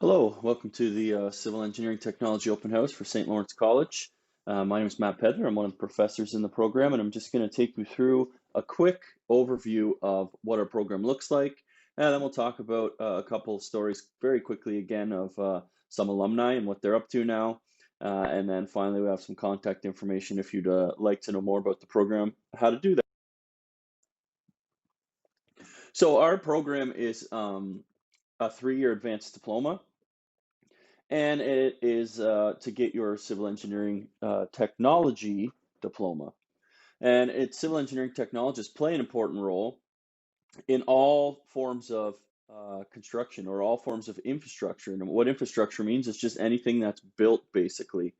Hello, welcome to the Civil Engineering Technology Open House for St. Lawrence College. My name is Matt Pedler. I'm one of the professors in the program, and I'm just going to take you through a quick overview of what our program looks like. And then we'll talk about a couple of stories very quickly again of some alumni and what they're up to now. And then finally, we have some contact information if you'd like to know more about the program, how to do that. So our program is a 3-year advanced diploma. And it is to get your civil engineering technology diploma. And civil engineering technologists play an important role in all forms of construction or all forms of infrastructure. And what infrastructure means is just anything that's built, basically.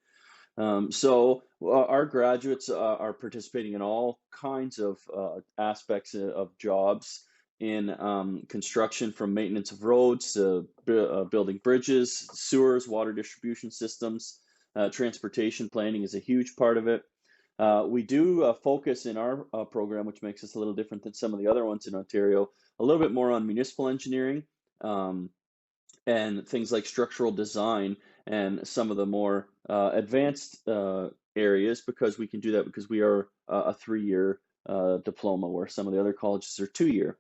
Our graduates are participating in all kinds of aspects of jobs in construction, from maintenance of roads to building bridges, sewers, water distribution systems. Transportation planning is a huge part of it. We do focus in our program, which makes us a little different than some of the other ones in Ontario, a little bit more on municipal engineering and things like structural design and some of the more advanced areas, because we can do that because we are a 3-year diploma, where some of the other colleges are 2-year.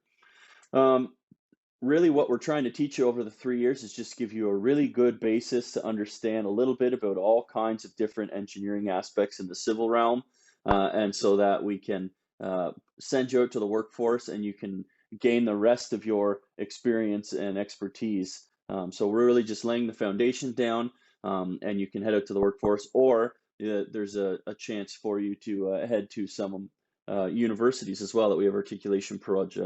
Really what we're trying to teach you over the 3 years is just give you a really good basis to understand a little bit about all kinds of different engineering aspects in the civil realm, and so that we can send you out to the workforce and you can gain the rest of your experience and expertise. So we're really just laying the foundation down, and you can head out to the workforce, or there's a chance for you to head to some universities as well that we have articulation project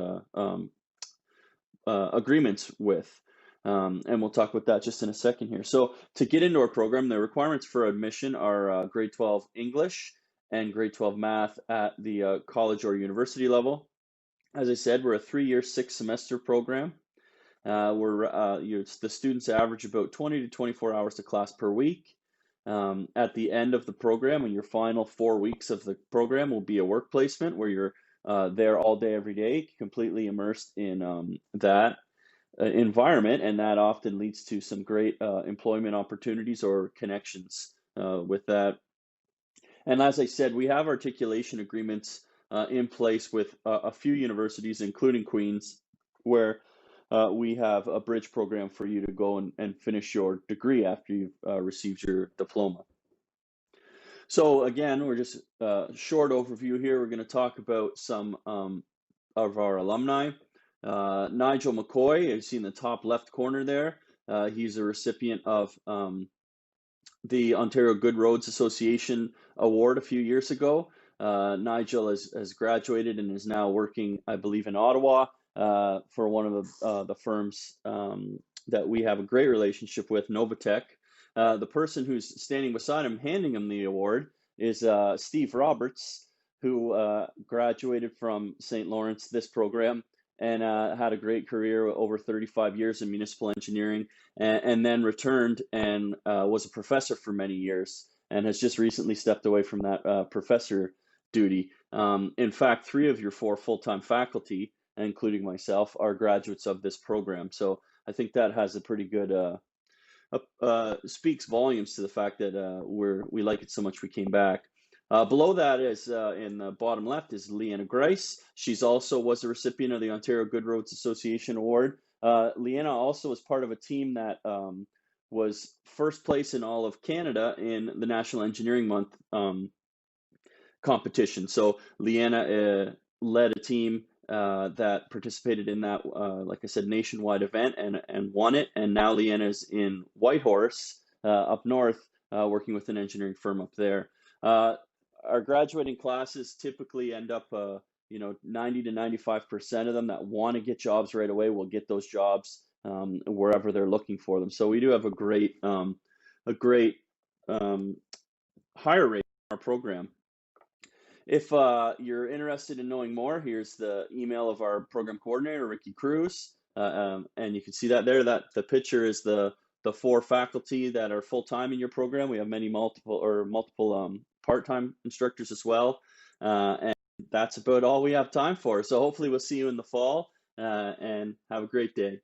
agreements with. And we'll talk about that just in a second here. So to get into our program, the requirements for admission are grade 12 English and grade 12 math at the college or university level. As I said, we're a 3-year, 6-semester program. The students average about 20 to 24 hours to class per week. At the end of the program, in your final 4 weeks of the program, will be a work placement where you're there all day, every day, completely immersed in that environment, and that often leads to some great employment opportunities or connections with that. And as I said, we have articulation agreements in place with a few universities, including Queen's, where we have a bridge program for you to go and finish your degree after you've received your diploma. So again, we're just a short overview here. We're going to talk about some of our alumni. Nigel McCoy, you see in the top left corner there, he's a recipient of the Ontario Good Roads Association Award a few years ago. Nigel has graduated and is now working, I believe, in Ottawa for one of the firms that we have a great relationship with, Novatech. The person who's standing beside him, handing him the award, is Steve Roberts, who graduated from St. Lawrence, this program, and had a great career, over 35 years in municipal engineering, and then returned and was a professor for many years, and has just recently stepped away from that professor duty. In fact, 3 of your 4 full-time faculty, including myself, are graduates of this program. So I think that has a pretty good speaks volumes to the fact that we like it so much we came back. Below that is in the bottom left is Leanna Grice. She's also was a recipient of the Ontario Good Roads Association Award. Leanna also was part of a team that was first place in all of Canada in the National Engineering Month competition. So Leanna led a team that participated in that, like I said, nationwide event and won it. And now Leanna's in Whitehorse up north, working with an engineering firm up there. Our graduating classes typically end up, 90 to 95% of them that want to get jobs right away will get those jobs wherever they're looking for them. So we do have a great hire rate in our program. If you're interested in knowing more, here's the email of our program coordinator, Ricky Cruz, and you can see that there. That the picture is the 4 faculty that are full-time in your program. We have many multiple part-time instructors as well, and that's about all we have time for. So hopefully we'll see you in the fall, and have a great day.